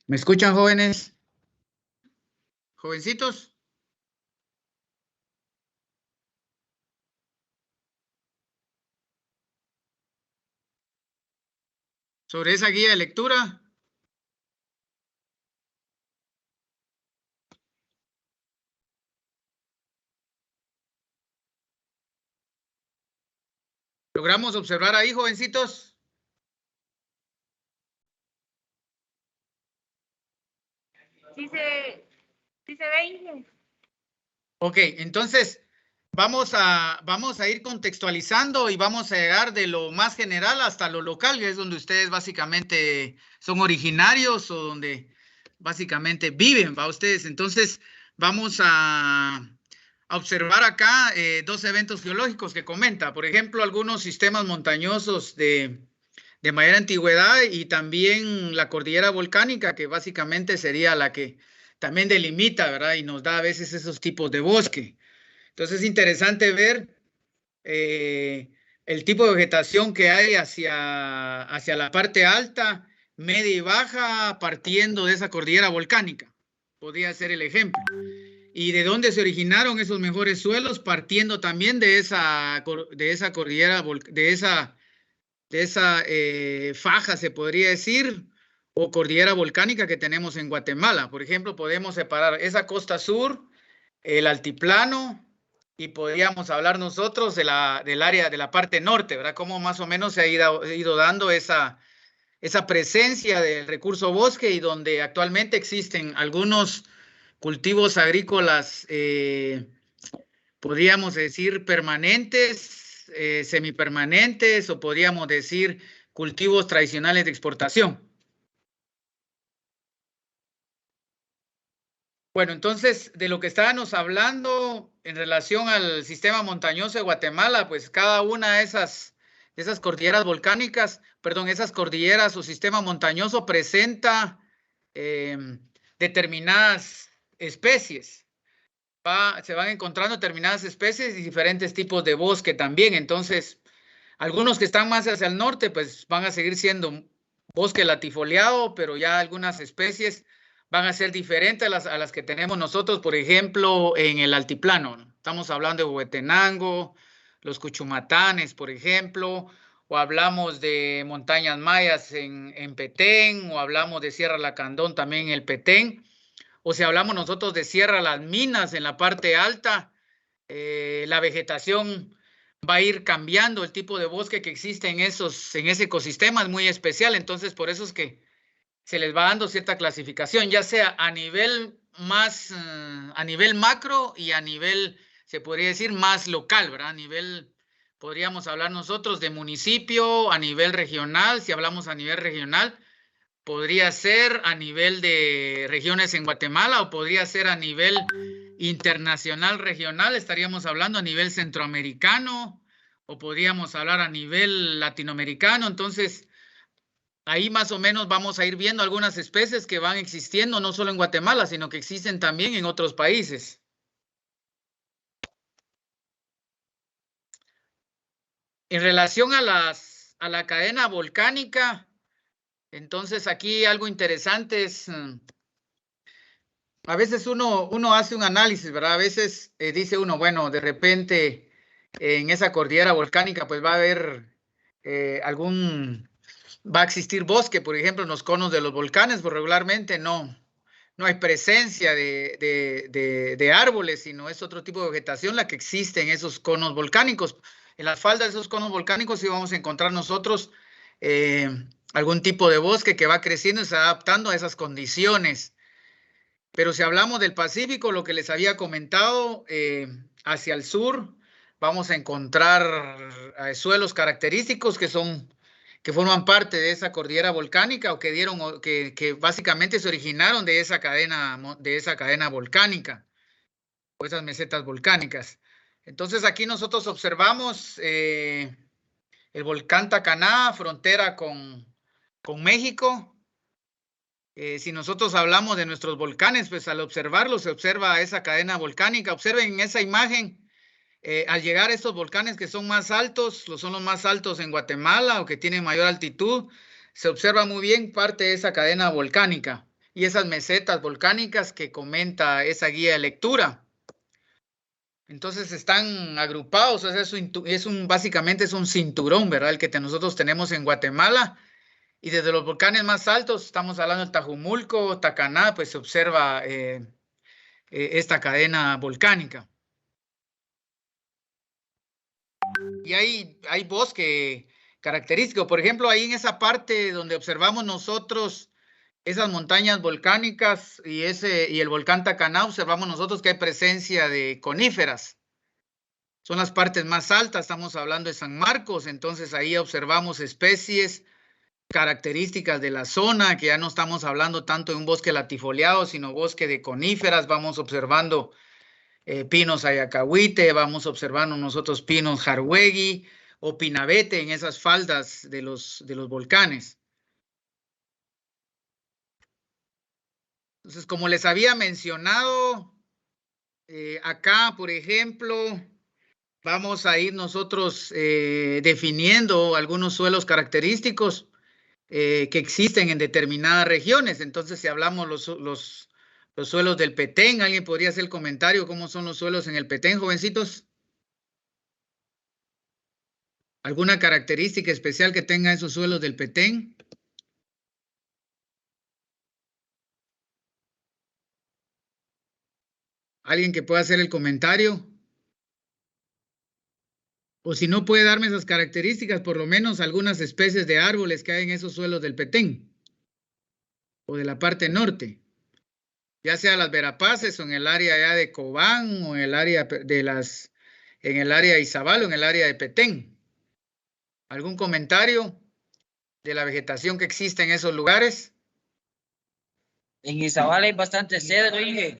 ¿Me escuchan, jóvenes? ¿Jovencitos? Sobre esa guía de lectura. ¿Logramos observar ahí, jovencitos? Sí se ve, Inge. Ok, entonces vamos a ir contextualizando y vamos a llegar de lo más general hasta lo local, que es donde ustedes básicamente son originarios o donde básicamente viven, ¿va ustedes? Entonces vamos a observar acá dos eventos geológicos que comenta. Por ejemplo, algunos sistemas montañosos de mayor antigüedad y también la cordillera volcánica, que básicamente sería la que también delimita, ¿verdad? Y nos da a veces esos tipos de bosque. Entonces es interesante ver el tipo de vegetación que hay hacia la parte alta, media y baja, partiendo de esa cordillera volcánica. Podría ser el ejemplo. ¿Y de dónde se originaron esos mejores suelos? Partiendo también de esa cordillera, de esa faja, se podría decir, o cordillera volcánica que tenemos en Guatemala. Por ejemplo, podemos separar esa costa sur, el altiplano, y podríamos hablar nosotros del área de la parte norte, ¿verdad? Cómo más o menos se ha ido dando esa presencia del recurso bosque y donde actualmente existen algunos cultivos agrícolas, podríamos decir permanentes, semipermanentes, o podríamos decir cultivos tradicionales de exportación. Bueno, entonces, de lo que estábamos hablando en relación al sistema montañoso de Guatemala, pues cada una de esas cordilleras volcánicas, perdón, esas cordilleras o sistema montañoso presenta determinadas especies. Se van encontrando determinadas especies y diferentes tipos de bosque también. Entonces, algunos que están más hacia el norte, pues van a seguir siendo bosque latifoliado, pero ya algunas especies van a ser diferentes a las que tenemos nosotros, por ejemplo, en el altiplano, ¿no? Estamos hablando de Huehuetenango, los Cuchumatanes, por ejemplo, o hablamos de montañas mayas en Petén, o hablamos de Sierra Lacandón también en el Petén, o si hablamos nosotros de Sierra Las Minas en la parte alta, la vegetación va a ir cambiando, el tipo de bosque que existe en ese ecosistema es muy especial, entonces por eso es que se les va dando cierta clasificación, ya sea a nivel a nivel macro y a nivel, se podría decir, más local, ¿verdad? A nivel, podríamos hablar nosotros de municipio, a nivel regional, si hablamos a nivel regional, podría ser a nivel de regiones en Guatemala o podría ser a nivel internacional regional, estaríamos hablando a nivel centroamericano o podríamos hablar a nivel latinoamericano. Entonces, ahí más o menos vamos a ir viendo algunas especies que van existiendo no solo en Guatemala, sino que existen también en otros países. En relación a la cadena volcánica, entonces aquí algo interesante es, a veces uno hace un análisis, ¿verdad? A veces dice uno, bueno, de repente en esa cordillera volcánica pues va a haber va a existir bosque, por ejemplo, en los conos de los volcanes, pues regularmente no hay presencia de árboles, sino es otro tipo de vegetación la que existe en esos conos volcánicos. En las faldas de esos conos volcánicos sí vamos a encontrar nosotros algún tipo de bosque que va creciendo y se va adaptando a esas condiciones. Pero si hablamos del Pacífico, lo que les había comentado, hacia el sur vamos a encontrar suelos característicos que forman parte de esa cordillera volcánica o que básicamente se originaron de esa cadena volcánica o esas mesetas volcánicas. Entonces aquí nosotros observamos el volcán Tacaná, frontera con México. Si nosotros hablamos de nuestros volcanes, pues al observarlos se observa esa cadena volcánica. Observen en esa imagen, al llegar a estos volcanes que son más altos, son los más altos en Guatemala o que tienen mayor altitud, se observa muy bien parte de esa cadena volcánica. y esas mesetas volcánicas que comenta esa guía de lectura. Entonces están agrupados, o sea, básicamente es un cinturón, ¿verdad? El que nosotros tenemos en Guatemala. Y desde los volcanes más altos, estamos hablando del Tajumulco, Tacaná, pues se observa esta cadena volcánica. Y hay bosque característico. Por ejemplo, ahí en esa parte donde observamos nosotros esas montañas volcánicas y el volcán Tacaná, observamos nosotros que hay presencia de coníferas. Son las partes más altas, estamos hablando de San Marcos, entonces ahí observamos especies características de la zona, que ya no estamos hablando tanto de un bosque latifoliado, sino bosque de coníferas. Vamos observando pinos ayacahuite, vamos observando nosotros pinos jarwegui o pinabete en esas faldas de los volcanes. Entonces, como les había mencionado, acá, por ejemplo, vamos a ir nosotros definiendo algunos suelos característicos que existen en determinadas regiones. Entonces, si hablamos los suelos del Petén, ¿alguien podría hacer el comentario cómo son los suelos en el Petén, jovencitos? ¿Alguna característica especial que tengan esos suelos del Petén? ¿Alguien que pueda hacer el comentario? O si no puede darme esas características, por lo menos algunas especies de árboles que hay en esos suelos del Petén o de la parte norte, ya sea las Verapaces o en el área ya de Cobán o en el área en el área de Izabal o en el área de Petén. ¿Algún comentario de la vegetación que existe en esos lugares? En Izabal hay bastante cedro, Inge.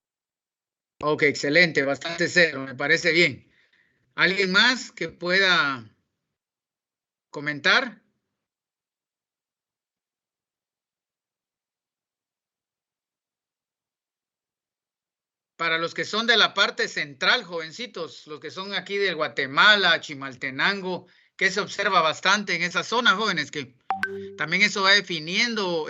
Ok, excelente, bastante cedro, me parece bien. ¿Alguien más que pueda comentar? Para los que son de la parte central, jovencitos, los que son aquí de Guatemala, Chimaltenango, que se observa bastante en esa zona, jóvenes, que también eso va definiendo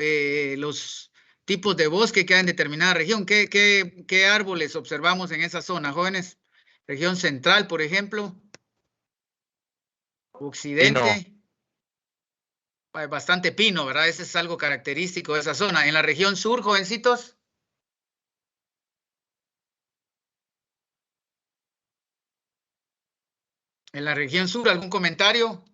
los tipos de bosque que hay en determinada región. ¿Qué árboles observamos en esa zona, jóvenes? Región central, por ejemplo. Occidente. Pino. Bastante pino, ¿verdad? Ese es algo característico de esa zona. En la región sur, jovencitos. En la región sur, ¿algún comentario?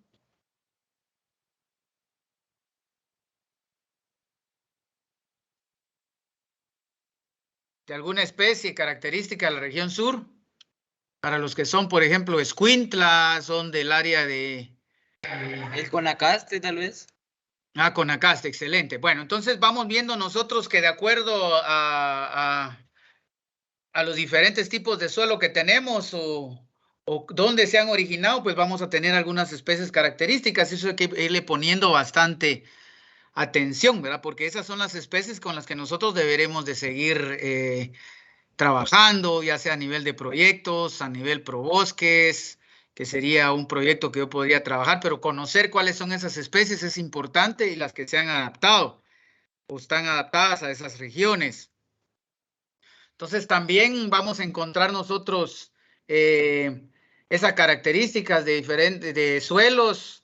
¿De alguna especie característica de la región sur? Para los que son, por ejemplo, escuintla, son del área de... El Conacaste, tal vez. Ah, Conacaste, excelente. Bueno, entonces vamos viendo nosotros que de acuerdo a los diferentes tipos de suelo que tenemos o dónde se han originado, pues vamos a tener algunas especies características. Eso hay que irle poniendo bastante atención, ¿verdad? Porque esas son las especies con las que nosotros deberemos de seguir trabajando, ya sea a nivel de proyectos, a nivel probosques, que sería un proyecto que yo podría trabajar, pero conocer cuáles son esas especies es importante y las que se han adaptado o están adaptadas a esas regiones. Entonces también vamos a encontrar nosotros esas características de suelos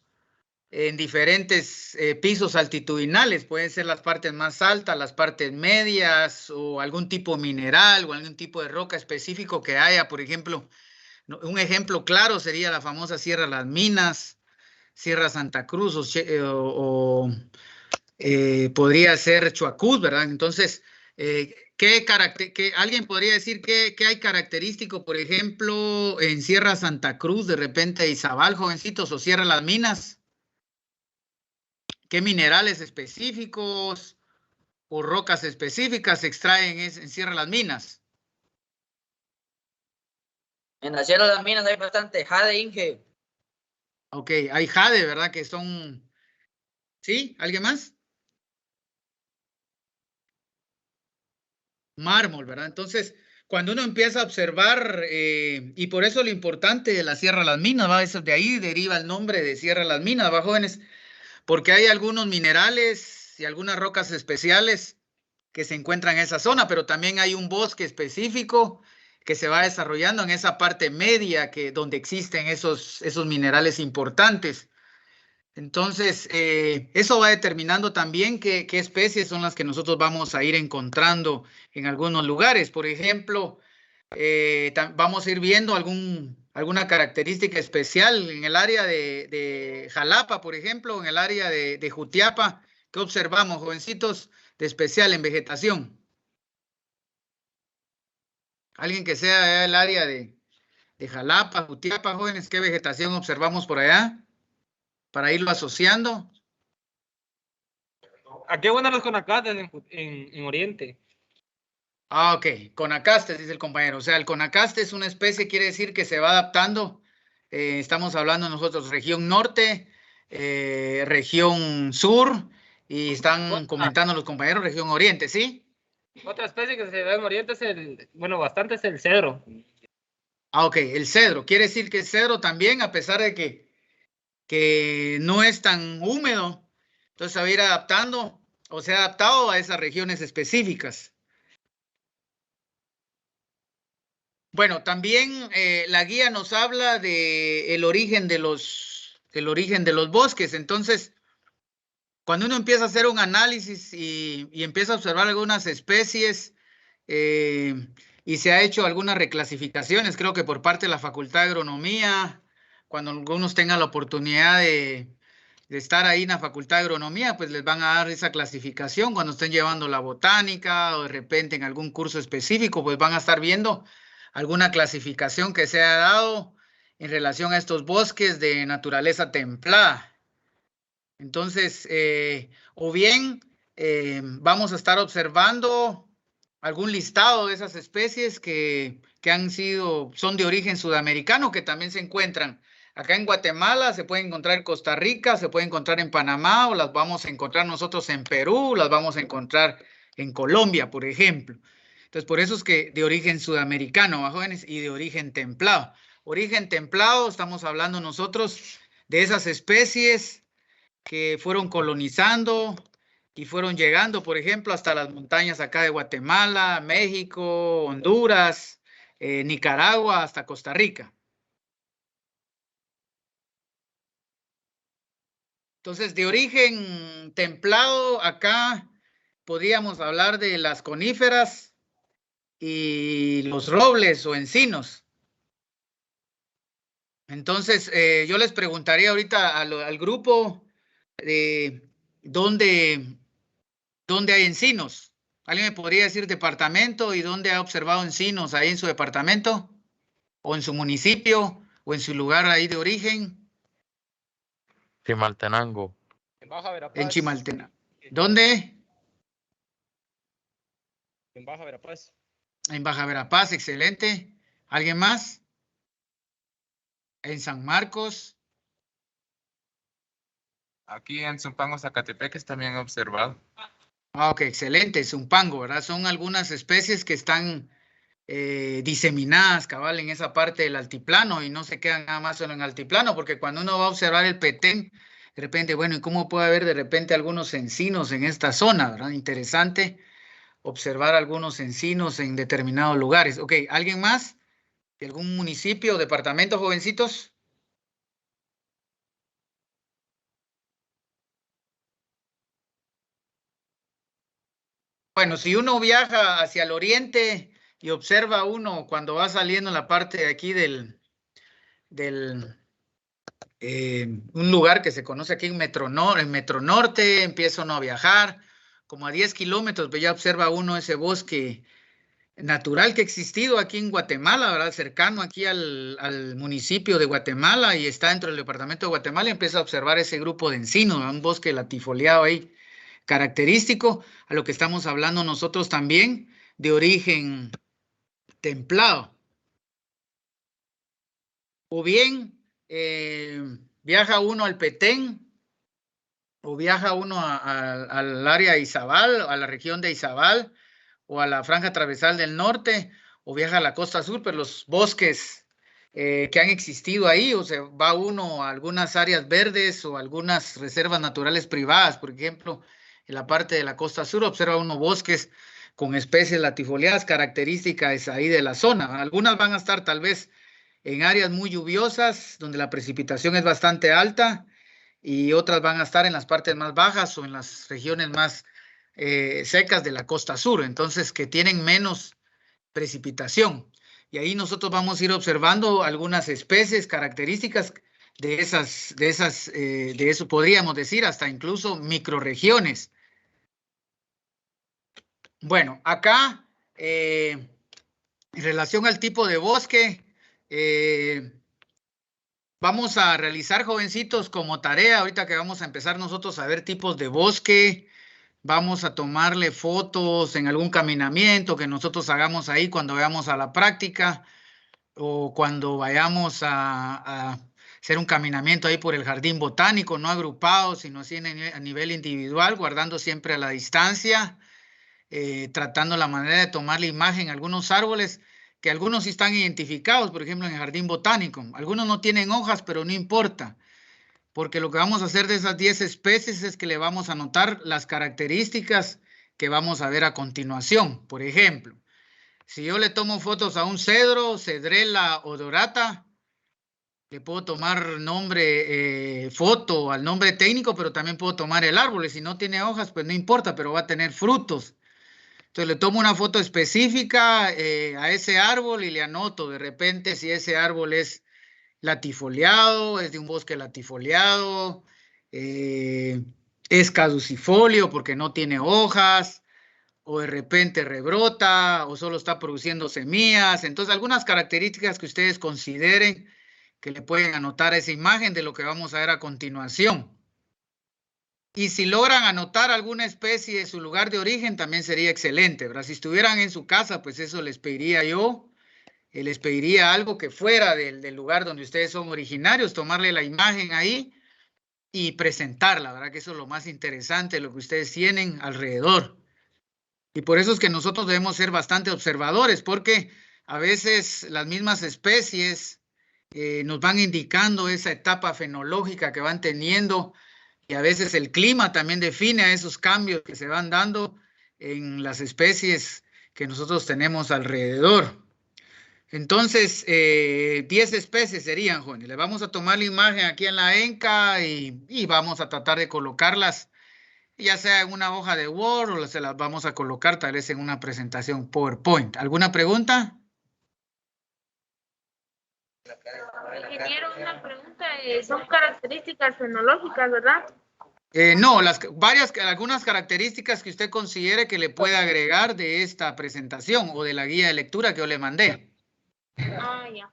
en diferentes pisos altitudinales. Pueden ser las partes más altas, las partes medias o algún tipo mineral o algún tipo de roca específico que haya. Por ejemplo, un ejemplo claro sería la famosa Sierra Las Minas, Sierra Santa Cruz o podría ser Chuacuz, ¿verdad? Entonces, alguien podría decir qué hay característico, por ejemplo, en Sierra Santa Cruz, de repente Izabal, jovencitos, o Sierra Las Minas? ¿Qué minerales específicos o rocas específicas se extraen en Sierra Las Minas? En la Sierra de las Minas hay bastante jade, Inge. Ok, hay jade, ¿verdad? Que son... ¿Sí? ¿Alguien más? Mármol, ¿verdad? Entonces, cuando uno empieza a observar, y por eso lo importante de la Sierra Las Minas, ¿va? Eso de ahí deriva el nombre de Sierra Las Minas, ¿va, jóvenes? Porque hay algunos minerales y algunas rocas especiales que se encuentran en esa zona, pero también hay un bosque específico que se va desarrollando en esa parte media donde existen esos minerales importantes. Entonces, eso va determinando también qué especies son las que nosotros vamos a ir encontrando en algunos lugares. Por ejemplo, vamos a ir viendo alguna característica especial en el área de Jalapa, por ejemplo, en el área de Jutiapa. ¿Qué observamos, jovencitos, de especial en vegetación? Alguien que sea del área de Jalapa, Jutiapa, jóvenes, ¿qué vegetación observamos por allá? Para irlo asociando. ¿A qué buenas los conacastes en Oriente? Ah, ok. Conacastes, dice el compañero. O sea, el conacaste es una especie, quiere decir que se va adaptando. Estamos hablando nosotros región norte, región sur, y están comentando los compañeros región oriente, ¿sí? Otra especie que se ve en Oriente es bastante es el cedro. Ah, ok. El cedro. Quiere decir que el cedro también, a pesar de que no es tan húmedo, entonces se va a ir adaptando o se ha adaptado a esas regiones específicas. Bueno, también la guía nos habla del origen de los bosques. Entonces, cuando uno empieza a hacer un análisis y empieza a observar algunas especies y se ha hecho algunas reclasificaciones, creo que por parte de la Facultad de Agronomía, cuando algunos tengan la oportunidad de estar ahí en la Facultad de Agronomía, pues les van a dar esa clasificación cuando estén llevando la botánica o de repente en algún curso específico, pues van a estar viendo alguna clasificación que se ha dado en relación a estos bosques de naturaleza templada. Entonces, o bien vamos a estar observando algún listado de esas especies que son de origen sudamericano, que también se encuentran acá en Guatemala, se pueden encontrar en Costa Rica, se pueden encontrar en Panamá, o las vamos a encontrar nosotros en Perú, las vamos a encontrar en Colombia, por ejemplo. Entonces, por eso es que de origen sudamericano, jóvenes, y de origen templado. Origen templado, estamos hablando nosotros de esas especies que fueron colonizando y fueron llegando, por ejemplo, hasta las montañas acá de Guatemala, México, Honduras, Nicaragua, hasta Costa Rica. Entonces, de origen templado, acá podríamos hablar de las coníferas y los robles o encinos. Entonces, yo les preguntaría ahorita al grupo dónde hay encinos. ¿Alguien me podría decir departamento y dónde ha observado encinos ahí en su departamento? ¿O en su municipio? ¿O en su lugar ahí de origen? Chimaltenango. En Baja Verapaz. En Chimaltenango. ¿Dónde? En Baja Verapaz. En Baja Verapaz, excelente. ¿Alguien más? En San Marcos. Aquí en Zumpango, Zacatepeques también he observado. Ah, ok, excelente. Zumpango, ¿verdad? Son algunas especies que están diseminadas, cabal, en esa parte del altiplano y no se quedan nada más solo en altiplano, porque cuando uno va a observar el Petén, de repente, bueno, ¿y cómo puede haber de repente algunos encinos en esta zona, verdad? Interesante observar algunos encinos en determinados lugares. Ok, ¿alguien más? ¿De algún municipio o departamento, jovencitos? Bueno, si uno viaja hacia el oriente y observa uno cuando va saliendo en la parte de aquí un lugar que se conoce aquí en Metro Norte, empieza uno a viajar, como a 10 kilómetros, pues ya observa uno ese bosque natural que ha existido aquí en Guatemala, ¿verdad? Cercano aquí al municipio de Guatemala y está dentro del departamento de Guatemala y empieza a observar ese grupo de encinos, ¿verdad? Un bosque latifoliado ahí, característico a lo que estamos hablando nosotros también, de origen templado. O bien viaja uno al Petén, o viaja uno al área de Izabal, a la región de Izabal, o a la franja transversal del norte, o viaja a la costa sur, pero los bosques que han existido ahí, o sea, va uno a algunas áreas verdes o algunas reservas naturales privadas, por ejemplo, en la parte de la costa sur, observa uno bosques con especies latifoliadas características ahí de la zona. Algunas van a estar tal vez en áreas muy lluviosas, donde la precipitación es bastante alta, y otras van a estar en las partes más bajas o en las regiones más secas de la costa sur, entonces que tienen menos precipitación. Y ahí nosotros vamos a ir observando algunas especies características de eso podríamos decir hasta incluso microrregiones. Bueno, acá en relación al tipo de bosque, vamos a realizar, jovencitos, como tarea, ahorita que vamos a empezar nosotros a ver tipos de bosque, vamos a tomarle fotos en algún caminamiento que nosotros hagamos ahí cuando vayamos a la práctica o cuando vayamos a hacer un caminamiento ahí por el jardín botánico, no agrupados, sino así a nivel individual, guardando siempre a la distancia, tratando la manera de tomar la imagen a algunos árboles, que algunos sí están identificados, por ejemplo, en el jardín botánico. Algunos no tienen hojas, pero no importa, porque lo que vamos a hacer de esas 10 especies es que le vamos a anotar las características que vamos a ver a continuación. Por ejemplo, si yo le tomo fotos a un cedro, Cedrela odorata, le puedo tomar foto al nombre técnico, pero también puedo tomar el árbol. Y si no tiene hojas, pues no importa, pero va a tener frutos. Entonces le tomo una foto específica a ese árbol y le anoto de repente si ese árbol es latifoliado, es de un bosque latifoliado, es caducifolio porque no tiene hojas, o de repente rebrota, o solo está produciendo semillas. Entonces, algunas características que ustedes consideren que le pueden anotar a esa imagen de lo que vamos a ver a continuación. Y si logran anotar alguna especie de su lugar de origen, también sería excelente, ¿verdad? Si estuvieran en su casa, pues eso les pediría yo. Les pediría algo que fuera del lugar donde ustedes son originarios, tomarle la imagen ahí y presentarla, ¿verdad? Que eso es lo más interesante, lo que ustedes tienen alrededor. Y por eso es que nosotros debemos ser bastante observadores, porque a veces las mismas especies nos van indicando esa etapa fenológica que van teniendo, y a veces el clima también define a esos cambios que se van dando en las especies que nosotros tenemos alrededor. Entonces, 10 especies serían, jóvenes. Le vamos a tomar la imagen aquí en la ENCA y vamos a tratar de colocarlas, ya sea en una hoja de Word o se las vamos a colocar tal vez en una presentación PowerPoint. ¿Alguna pregunta? Ingeniero, una pregunta. Son características fenológicas, ¿verdad? No, algunas características que usted considere que le pueda agregar de esta presentación o de la guía de lectura que yo le mandé. Ah, ya.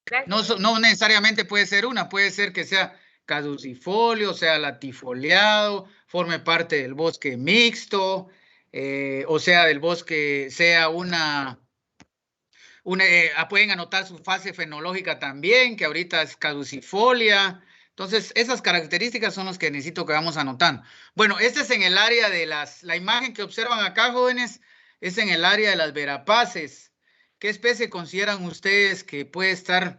Gracias. No necesariamente puede ser una, puede ser que sea caducifolio, sea latifoliado, forme parte del bosque mixto, o sea, del bosque, sea pueden anotar su fase fenológica también, que ahorita es caducifolia. Entonces, esas características son las que necesito que vamos anotando. Bueno, este es en el área de la imagen que observan acá, jóvenes, es en el área de las verapaces. ¿Qué especie consideran ustedes que puede estar,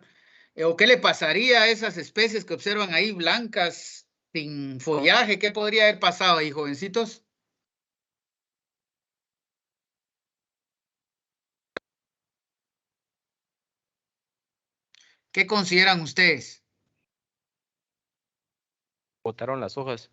o qué le pasaría a esas especies que observan ahí blancas, sin follaje? ¿Qué podría haber pasado ahí, jovencitos? ¿Qué consideran ustedes? Botaron las hojas.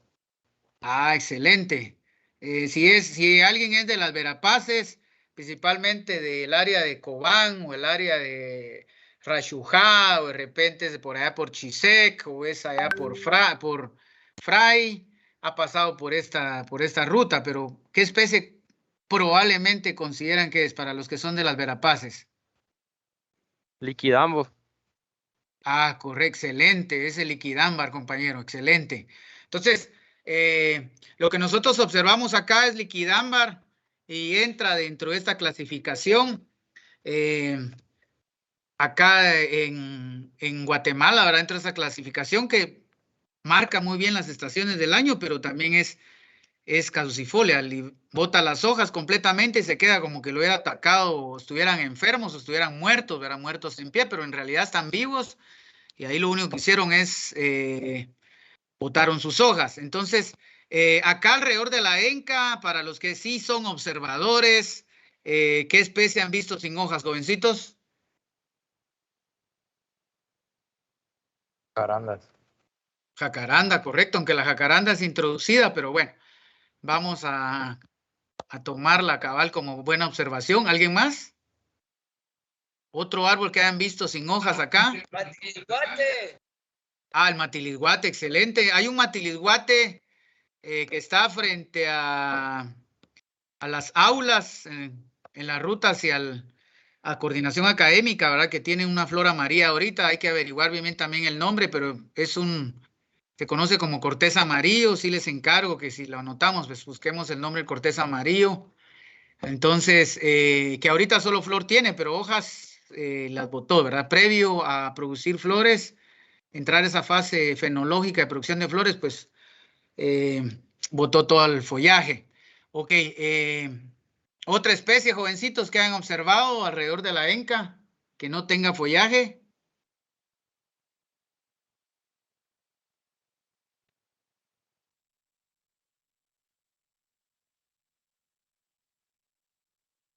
Ah, excelente. Si alguien es de las verapaces, principalmente del área de Cobán o el área de Rayujá, o de repente es por allá por Chisec, o es allá por Fray, ha pasado por esta ruta, pero ¿qué especie probablemente consideran que es para los que son de las verapaces? Liquidambo. Ah, correcto, excelente, es el liquidámbar, compañero, excelente. Entonces, lo que nosotros observamos acá es liquidámbar y entra dentro de esta clasificación. Acá en Guatemala, ¿verdad? Entra esa clasificación que marca muy bien las estaciones del año, pero también es caducifolia, bota las hojas completamente y se queda como que lo hubiera atacado, o estuvieran enfermos, o estuvieran muertos, ¿verdad? Muertos en pie, pero en realidad están vivos, y ahí lo único que hicieron es botaron sus hojas. Entonces, Acá alrededor de la ENCA, para los que sí son observadores, ¿qué especie han visto sin hojas, jovencitos? Jacarandas. Jacaranda, correcto, aunque la jacaranda es introducida, pero bueno, vamos a tomarla cabal como buena observación. ¿Alguien más? ¿Otro árbol que hayan visto sin hojas acá? Matilisguate. Ah, el matilisguate, excelente. Hay un matilisguate que está frente a las aulas en la ruta hacia a coordinación académica, ¿verdad? Que tiene una flor amarilla ahorita. Hay que averiguar bien también el nombre, pero se conoce como cortés amarillo. Sí les encargo que si lo anotamos, pues busquemos el nombre del cortés amarillo. Entonces, que ahorita solo flor tiene, pero hojas las botó, ¿verdad? Previo a producir flores, entrar a esa fase fenológica de producción de flores, pues botó todo el follaje. Ok, otra especie, jovencitos, que han observado alrededor de la ENCA, que no tenga follaje.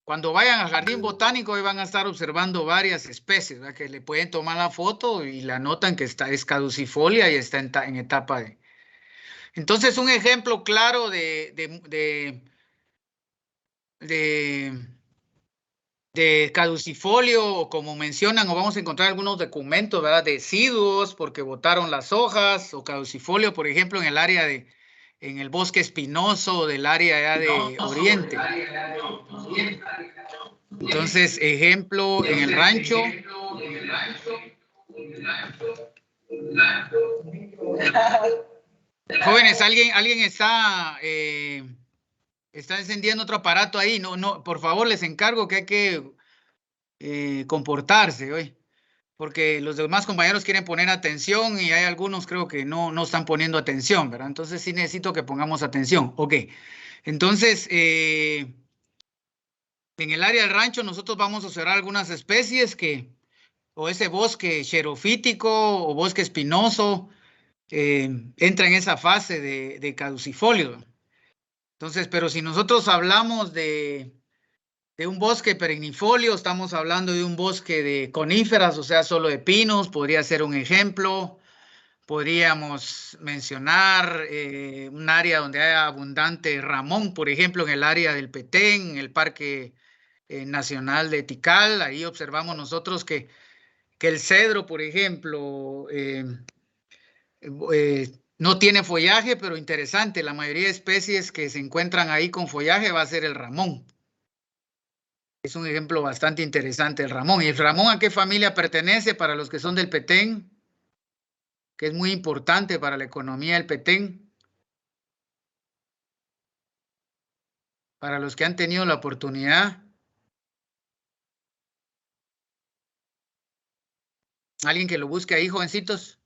Cuando vayan al jardín botánico, hoy van a estar observando varias especies, ¿verdad? Que le pueden tomar la foto y la notan que es caducifolia y está en etapa de... Entonces, un ejemplo claro de caducifolio, o como mencionan, o vamos a encontrar algunos documentos, ¿verdad? Deciduos porque botaron las hojas, o caducifolio, por ejemplo, en el bosque espinoso del área ya de Oriente. Entonces, ejemplo, en el rancho. Jóvenes, ¿alguien está encendiendo otro aparato ahí? No, por favor, les encargo que hay que comportarse hoy, porque los demás compañeros quieren poner atención y hay algunos creo que no están poniendo atención, ¿verdad? Entonces sí necesito que pongamos atención. Ok, entonces en el área del rancho nosotros vamos a observar algunas especies o ese bosque xerofítico o bosque espinoso entra en esa fase de caducifolio. Entonces, pero si nosotros hablamos de un bosque perennifolio, estamos hablando de un bosque de coníferas, o sea, solo de pinos, podría ser un ejemplo. Podríamos mencionar un área donde hay abundante ramón, por ejemplo, en el área del Petén, en el Parque Nacional de Tikal. Ahí observamos nosotros que el cedro, por ejemplo, no tiene follaje, pero interesante, la mayoría de especies que se encuentran ahí con follaje va a ser el ramón. Es un ejemplo bastante interesante el ramón. ¿Y el ramón a qué familia pertenece para los que son del Petén? Que es muy importante para la economía del Petén. Para los que han tenido la oportunidad. ¿Alguien que lo busque ahí, jovencitos?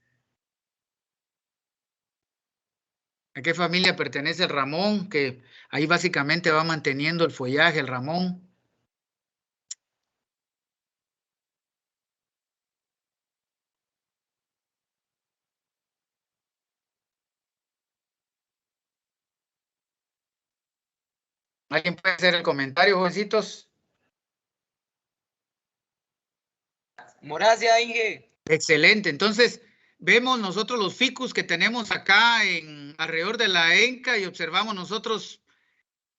¿A qué familia pertenece el ramón? Que ahí básicamente va manteniendo el follaje, el ramón. ¿Alguien puede hacer el comentario, jovencitos? Moracia, Inge. Excelente. Entonces, vemos nosotros los ficus que tenemos acá alrededor de la ENCA y observamos nosotros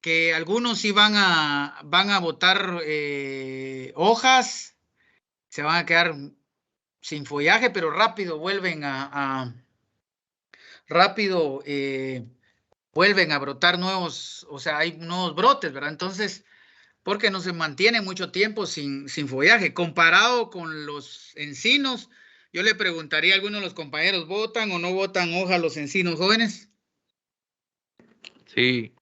que algunos sí van a botar hojas, se van a quedar sin follaje, pero rápido vuelven vuelven a brotar nuevos, o sea, hay nuevos brotes, ¿verdad? Entonces, porque no se mantiene mucho tiempo sin follaje. Comparado con los encinos, yo le preguntaría a algunos de los compañeros, ¿botan o no botan hoja los encinos jóvenes? Sí.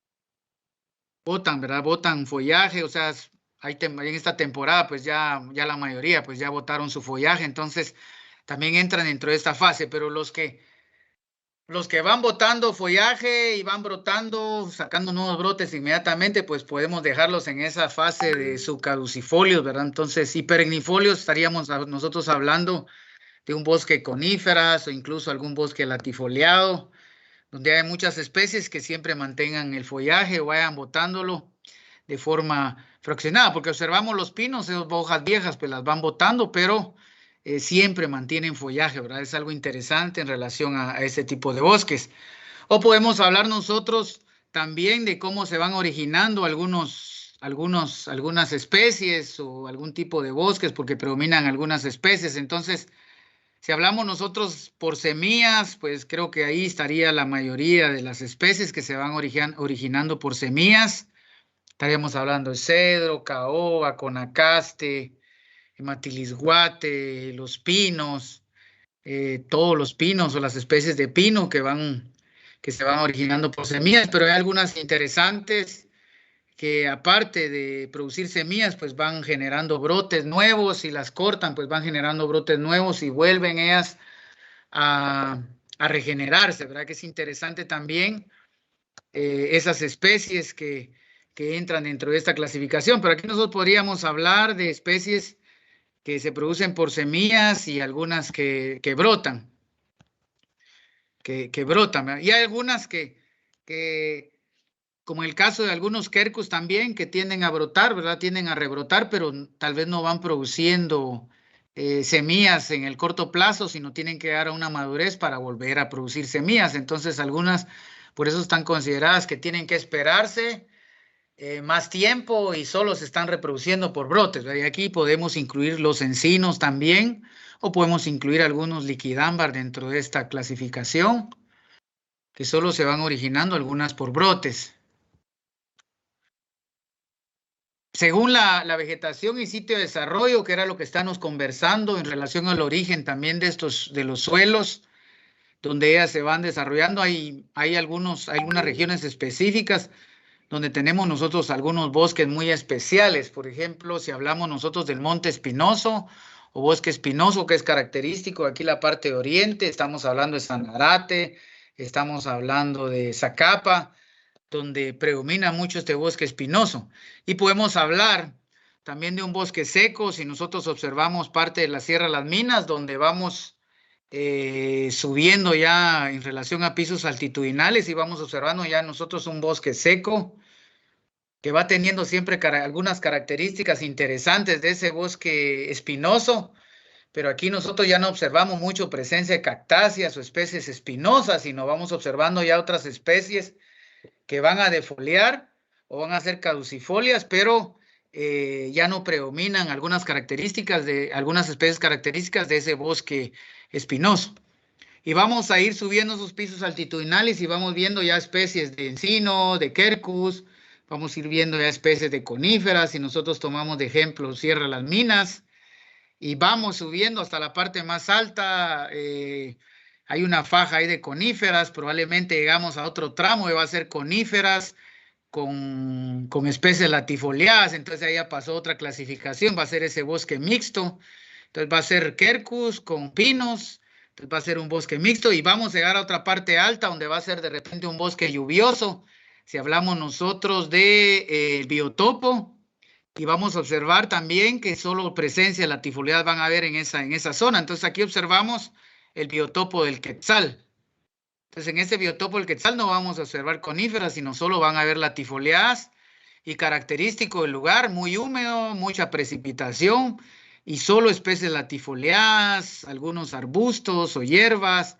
Botan, ¿verdad? Botan follaje, o sea, en esta temporada, pues ya la mayoría, pues ya botaron su follaje, entonces también entran dentro de esta fase, pero los que van botando follaje y van brotando, sacando nuevos brotes inmediatamente, pues podemos dejarlos en esa fase de subcaducifolios, ¿verdad? Entonces, y perennifolios, estaríamos nosotros hablando de un bosque coníferas o incluso algún bosque latifoliado, donde hay muchas especies que siempre mantengan el follaje o vayan botándolo de forma fraccionada, porque observamos los pinos, esas hojas viejas, pues las van botando, pero siempre mantienen follaje, ¿verdad? Es algo interesante en relación a ese tipo de bosques. O podemos hablar nosotros también de cómo se van originando algunas especies o algún tipo de bosques, porque predominan algunas especies. Entonces, si hablamos nosotros por semillas, pues creo que ahí estaría la mayoría de las especies que se van originando por semillas. Estaríamos hablando de cedro, caoba, conacaste, matilisguate, los pinos, todos los pinos o las especies de pino que se van originando por semillas, pero hay algunas interesantes que aparte de producir semillas, pues van generando brotes nuevos, y las cortan, pues van generando brotes nuevos y vuelven ellas a, a regenerarse, ¿verdad? Que es interesante también esas especies que entran dentro de esta clasificación, pero aquí nosotros podríamos hablar de especies que se producen por semillas y algunas que brotan, ¿verdad? Y hay algunas que, como el caso de algunos quercus también, que tienden a brotar, ¿verdad? Tienden a rebrotar, pero tal vez no van produciendo semillas en el corto plazo, sino tienen que dar a una madurez para volver a producir semillas. Entonces, algunas, por eso están consideradas que tienen que esperarse más tiempo y solo se están reproduciendo por brotes, ¿verdad? Y aquí podemos incluir los encinos también, o podemos incluir algunos liquidámbar dentro de esta clasificación, que solo se van originando algunas por brotes. Según la vegetación y sitio de desarrollo, que era lo que estamos conversando en relación al origen también de los suelos, donde ellas se van desarrollando, hay algunas regiones específicas donde tenemos nosotros algunos bosques muy especiales. Por ejemplo, si hablamos nosotros del monte espinoso o bosque espinoso, que es característico aquí la parte de oriente, estamos hablando de Sanarate, estamos hablando de Zacapa, donde predomina mucho este bosque espinoso. Y podemos hablar también de un bosque seco, si nosotros observamos parte de la Sierra Las Minas, donde vamos subiendo ya en relación a pisos altitudinales y vamos observando ya nosotros un bosque seco que va teniendo siempre algunas características interesantes de ese bosque espinoso, pero aquí nosotros ya no observamos mucho presencia de cactáceas o especies espinosas, sino vamos observando ya otras especies que van a defoliar o van a ser caducifolias, pero ya no predominan algunas especies características de ese bosque espinoso. Y vamos a ir subiendo esos pisos altitudinales y vamos viendo ya especies de encino, de quercus, vamos a ir viendo ya especies de coníferas, y nosotros tomamos de ejemplo Sierra Las Minas, y vamos subiendo hasta la parte más alta. Hay una faja ahí de coníferas, probablemente llegamos a otro tramo que va a ser coníferas con especies latifoliadas, entonces ahí ya pasó otra clasificación, va a ser ese bosque mixto, entonces va a ser quercus con pinos, entonces va a ser un bosque mixto, y vamos a llegar a otra parte alta donde va a ser de repente un bosque lluvioso, si hablamos nosotros de biotopo, y vamos a observar también que solo presencia de latifoliadas van a haber en esa zona. Entonces aquí observamos el biotopo del Quetzal. Entonces en este biotopo del Quetzal no vamos a observar coníferas, sino solo van a haber latifoliadas, y característico del lugar, muy húmedo, mucha precipitación, y solo especies latifoliadas, algunos arbustos o hierbas,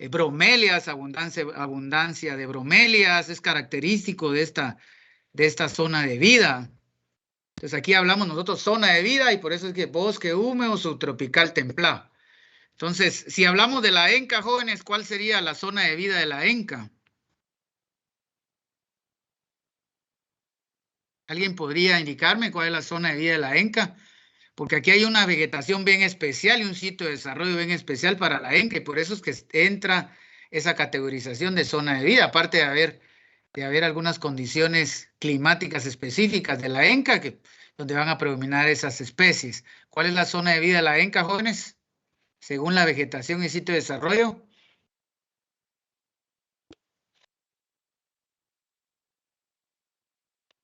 bromelias, abundancia de bromelias, es característico de esta zona de vida. Entonces aquí hablamos nosotros zona de vida, y por eso es que bosque húmedo subtropical templado. Entonces, si hablamos de la ENCA, jóvenes, ¿cuál sería la zona de vida de la ENCA? ¿Alguien podría indicarme cuál es la zona de vida de la ENCA? Porque aquí hay una vegetación bien especial y un sitio de desarrollo bien especial para la ENCA, y por eso es que entra esa categorización de zona de vida, aparte de haber algunas condiciones climáticas específicas de la ENCA donde van a predominar esas especies. ¿Cuál es la zona de vida de la ENCA, jóvenes? Según la vegetación y sitio de desarrollo.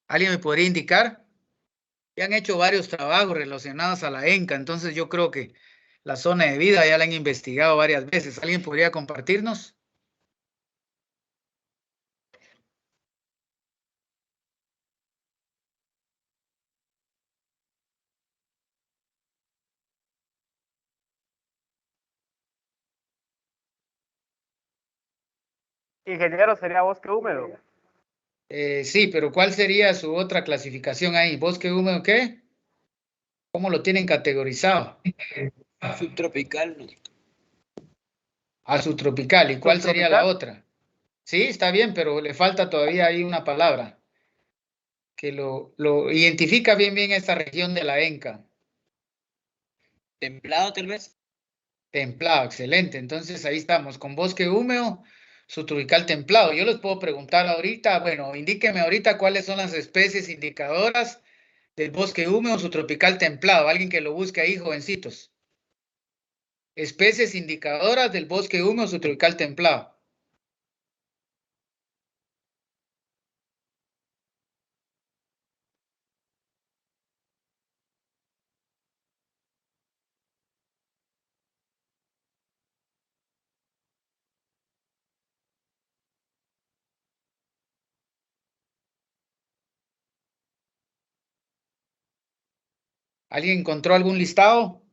¿Alguien me podría indicar? Ya han hecho varios trabajos relacionados a la ENCA, entonces yo creo que la zona de vida ya la han investigado varias veces. ¿Alguien podría compartirnos? Ingeniero, sería bosque húmedo. Sí, pero ¿cuál sería su otra clasificación ahí? ¿Bosque húmedo qué? ¿Cómo lo tienen categorizado? Subtropical. A subtropical. ¿Y cuál sería la Subtropical. otra? Sí, está bien, pero le falta todavía ahí una palabra que lo identifica bien esta región de la ENCA. Templado, tal vez. Templado, excelente. Entonces ahí estamos, con bosque húmedo, subtropical templado. Yo les puedo preguntar ahorita, bueno, indíqueme ahorita cuáles son las especies indicadoras del bosque húmedo subtropical templado. Alguien que lo busque ahí, jovencitos. Especies indicadoras del bosque húmedo subtropical templado. ¿Alguien encontró algún listado?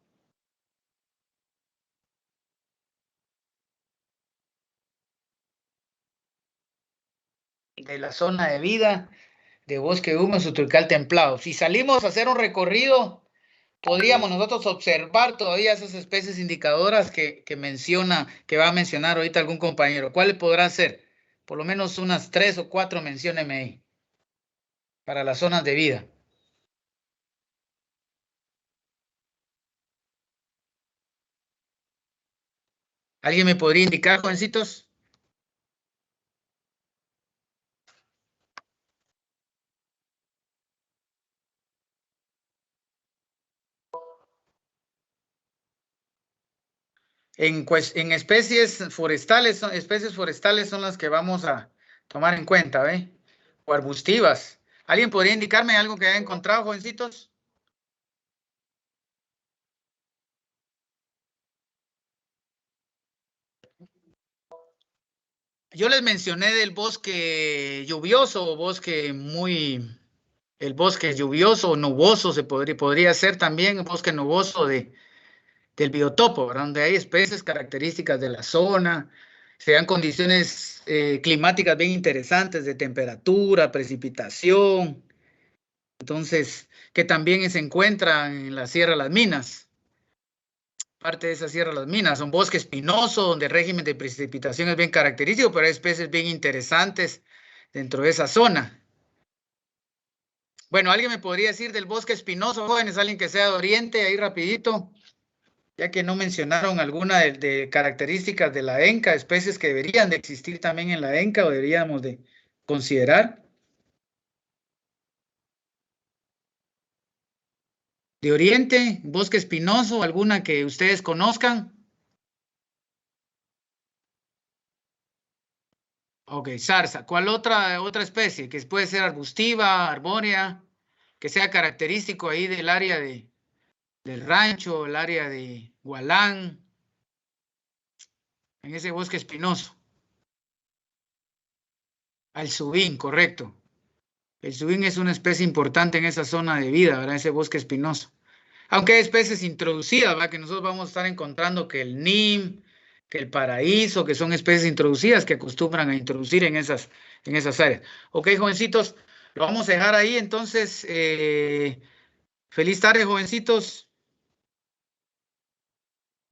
De la zona de vida de bosque húmedo subtropical templado. Si salimos a hacer un recorrido, podríamos nosotros observar todavía esas especies indicadoras que menciona, que va a mencionar ahorita algún compañero. ¿Cuáles podrá ser? Por lo menos unas 3 o 4 mencióneme ahí para las zonas de vida. ¿Alguien me podría indicar, jovencitos? En especies forestales son las que vamos a tomar en cuenta, ¿ve? O arbustivas. ¿Alguien podría indicarme algo que haya encontrado, jovencitos? Yo les mencioné del bosque lluvioso o el bosque lluvioso o nuboso podría ser también el bosque nuboso del biotopo, ¿verdad? Donde hay especies características de la zona, se dan condiciones climáticas bien interesantes de temperatura, precipitación, entonces, que también se encuentra en la Sierra de las Minas. Parte de esa Sierra de las Minas, son bosque espinoso, donde el régimen de precipitación es bien característico, pero hay especies bien interesantes dentro de esa zona. Bueno, ¿alguien me podría decir del bosque espinoso, jóvenes? Alguien que sea de Oriente, ahí rapidito, ya que no mencionaron alguna de características de la ENCA, especies que deberían de existir también en la ENCA o deberíamos de considerar. De Oriente, bosque espinoso, alguna que ustedes conozcan. Ok, zarza. ¿Cuál otra especie? Que puede ser arbustiva, arbórea, que sea característico ahí del área del rancho, el área de Gualán, en ese bosque espinoso. Al subín, correcto. El subín es una especie importante en esa zona de vida, ¿verdad? Ese bosque espinoso. Aunque hay especies introducidas, ¿verdad? Que nosotros vamos a estar encontrando que el nim, que el paraíso, que son especies introducidas que acostumbran a introducir en esas áreas. Ok, jovencitos, lo vamos a dejar ahí. Entonces, feliz tarde, jovencitos.